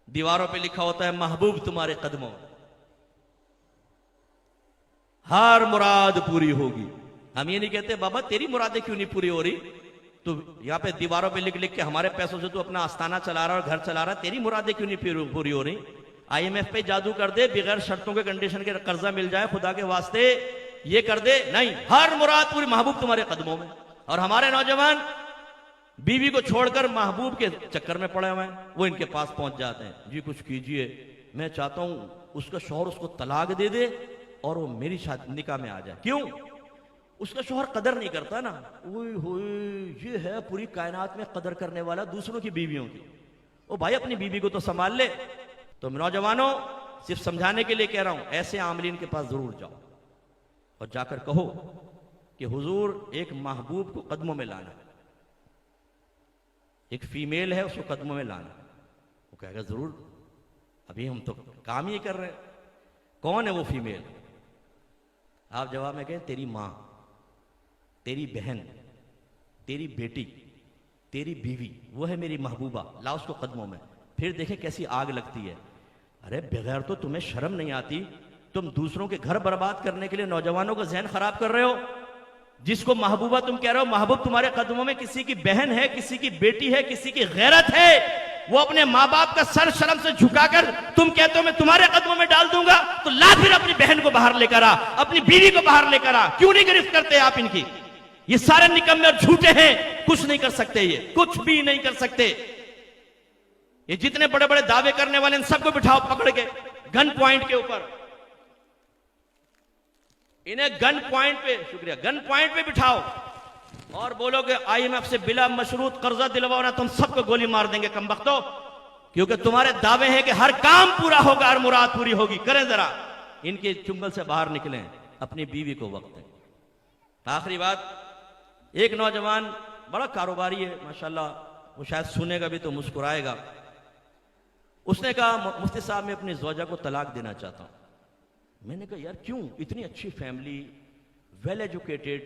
दीवारों पे लिखा होता है महबूब तुम्हारे कदमों, हर मुराद पूरी होगी। हम ये नहीं कहते बाबा तेरी मुरादें क्यों नहीं पूरी हो रही, तो यहां पे दीवारों पे लिख लिख के हमारे पैसों से तू अपना आस्थाना चला रहा है और घर चला रहा है, तेरी मुरादें क्यों नहीं पूरी हो रही। IMF पे जादू कर दे, बगैर शर्तों के कंडीशन के कर्जा मिल जाए, खुदा के वास्ते ये कर दे, नहीं, हर मुराद पूरी, महबूब तुम्हारे कदमों में। और हमारे नौजवान बीवी को छोड़कर महबूब के चक्कर में पड़े हुए हैं, वो इनके पास पहुंच जाते हैं, जी कुछ कीजिए, मैं चाहता हूं उसका शौहर उसको तलाक दे दे और वो मेरी शादी निकाह में आ जाए। क्यों? उसका शौहर कदर नहीं करता ना। ओए होए, ये है पूरी कायनात में कदर करने वाला दूसरों की बीवियों की। ओ भाई अपनी बीवी को तो संभाल ले। तो नौजवानों सिर्फ समझाने के लिए कह रहा हूं, ऐसे आमलीन के पास जरूर जाओ और जाकर कहो कि हुजूर एक महबूब को कदमों में लाना, एक फीमेल है उसको कदमों में लाना। वो कहेगा जरूर, अभी हम तो काम ही कर रहे हैं। कौन है वो फीमेल? आप जवाब में कहें तेरी मां, तेरी बहन, तेरी बेटी, तेरी बीवी, वो है मेरी महबूबा, ला उसको कदमों में। फिर देखें कैसी आग लगती है। अरे बगैर तो तुम्हें शर्म नहीं आती, तुम दूसरों के घर बर्बाद करने के लिए नौजवानों का जहन खराब कर रहे हो। जिसको महबूबा तुम कह रहे हो, महबूब तुम्हारे कदमों में किसी की बहन है, किसी की बेटी है, किसी की गैरत है, वो अपने माँ बाप का सर शर्म से झुकाकर तुम कहते हो मैं तुम्हारे कदमों में डाल दूंगा, तो ला फिर अपनी बहन को बाहर लेकर आ, अपनी बीवी को बाहर लेकर आ। क्यों नहीं गिरफ्त करते आप इनकी? ये सारे निकम्मे और झूठे हैं, कुछ नहीं कर सकते, ये कुछ भी नहीं कर सकते। ये जितने बड़े बड़े दावे करने वाले इन सबको बिठाओ पकड़ के गन पॉइंट के ऊपर, इन्हें गन पॉइंट पे, शुक्रिया, गन पॉइंट पे बिठाओ और बोलोगे IMF से बिला मशरूत कर्जा दिलवाओ ना, तुम सबको गोली मार देंगे कमबख्तो, क्योंकि तुम्हारे दावे हैं कि हर काम पूरा होगा, हर मुराद पूरी होगी। करें जरा, इनके चुंगल से बाहर निकलें, अपनी बीवी को वक्त दें। आखिरी बात, एक नौजवान बड़ा कारोबारी है माशाल्लाह, वो शायद सुनेगा भी तो मुस्कुराएगा। उसने कहा मुफ्ती साहब मैं अपनी ज़ौजा को तलाक देना चाहता हूं। मैंने कहा यार क्यों? इतनी अच्छी फैमिली, वेल एजुकेटेड,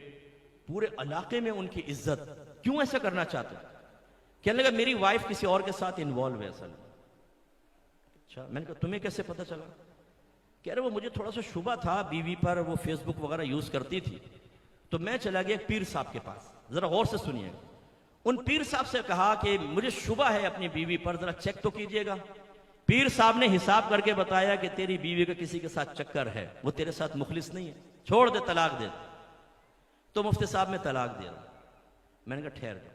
पूरे इलाके में उनकी इज्जत, क्यों ऐसा करना चाहते? कहने लगा मेरी वाइफ किसी और के साथ इन्वॉल्व है असल। अच्छा, मैंने कहा तुम्हें कैसे पता चला? कह रहे वो मुझे थोड़ा सा शुबा था बीवी पर, वो फेसबुक वगैरह यूज करती थी, तो मैं चला गया पीर साहब के पास। जरा गौर से सुनिए, उन पीर साहब से कहा कि मुझे शुबा है अपनी बीवी पर, जरा चेक तो कीजिएगा। पीर साहब ने हिसाब करके बताया कि तेरी बीवी का किसी के साथ चक्कर है, वो तेरे साथ मुखलिस नहीं है, छोड़ दे, तलाक दे। तो मुफ्ती साहब ने तलाक दिया। मैंने कहा ठहर जाओ,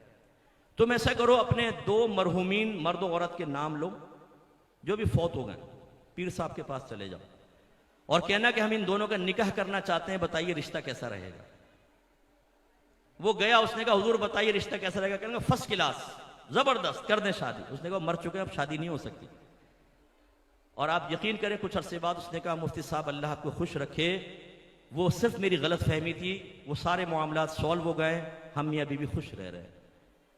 तुम ऐसा करो अपने 2 मरहूमीन मर्द और औरत के नाम लो जो भी फौत हो गए, पीर साहब के पास चले जाओ और कहना कि हम इन दोनों का निकाह करना चाहते हैं, बताइए रिश्ता कैसा रहेगा। वो गया, उसने कहा हुजूर बताइए रिश्ता कैसा रहेगा। कहने फर्स्ट क्लास, जबरदस्त, कर दें शादी। उसने कहा मर चुके हैं, अब शादी नहीं हो सकती। और आप यकीन करें कुछ अरसे बाद उसने कहा मुफ्ती साहब अल्लाह आपको खुश रखे, वो सिर्फ मेरी गलत फहमी थी, वो सारे मामलात सॉल्व हो गए, हम मियाँ बीवी खुश रह रहे हैं।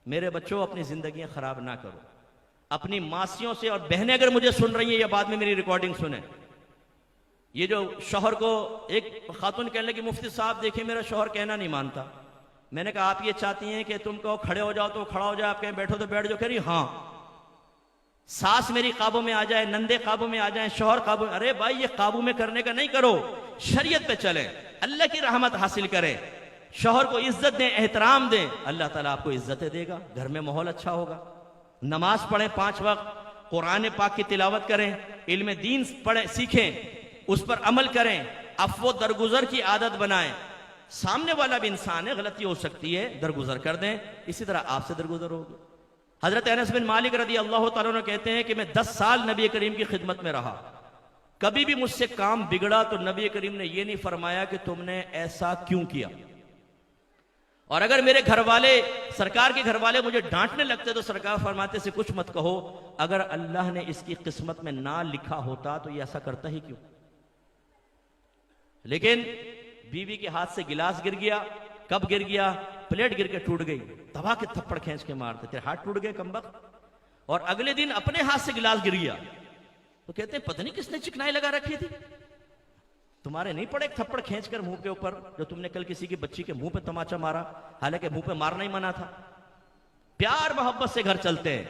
मेरे बच्चों अपनी जिंदगियां खराब ना करो। अपनी मासियों से, और बहनें अगर मुझे सुन रही हैं या बाद में मेरी रिकॉर्डिंग सुने, ये जो शौहर को, एक खातून कहने लगी मुफ्ती साहब देखिए मेरा शौहर कहना नहीं मानता। मैंने कहा आप ये चाहती हैं कि तुम कहो खड़े हो जाओ तो खड़ा हो जाए, आप कहें बैठो तो बैठ जाओ। कह रही हाँ, सास मेरी काबू में आ जाए, नंदे काबू में आ जाए, शौहर काबू। अरे भाई ये काबू में करने का नहीं करो, शरीयत पे चले, अल्लाह की रहमत हासिल करें, शौहर को इज्जत दें, एहतराम दें, अल्लाह ताला आपको इज्जतें देगा, घर में माहौल अच्छा होगा। नमाज पढ़ें 5 वक्त, कुरान पाक की तिलावत करें, इल्म दीन पढ़ें, सीखें, उस पर अमल करें, अफ़्व दरगुजर की आदत बनाएं। सामने वाला भी इंसान है, गलती हो सकती है, दरगुजर कर दें, इसी तरह आपसे दरगुजर होगी। हजरत अनस बिन मालिक रदी अल्लाह तआला अन्हु कहते हैं कि मैं 10 साल नबी करीम की खिदमत में रहा, कभी भी मुझसे काम बिगड़ा तो नबी करीम ने यह नहीं फरमाया कि तुमने ऐसा क्यों किया। और अगर मेरे घर वाले, सरकार के घर वाले मुझे डांटने लगते तो सरकार फरमाते से कुछ मत कहो, अगर अल्लाह ने इसकी किस्मत में ना लिखा होता तो ये ऐसा करता ही क्यों। लेकिन बीवी के हाथ से गिलास गिर गया, कब गिर गया? प्लेट गिर के टूट गई, दबा के थप्पड़ खींच के मारते, तेरे हाथ टूट गए कमबख्त। और अगले दिन अपने हाथ से गिलास गिर गया तो कहते हैं पता नहीं किसने चिकनाई लगा रखी थी, तुम्हारे नहीं पड़े थप्पड़ खींचकर मुंह के ऊपर, जो तुमने कल किसी की बच्ची के मुंह पे तमाचा मारा, हालांकि मुंह पे मारना ही मना था। प्यार मोहब्बत से घर चलते हैं।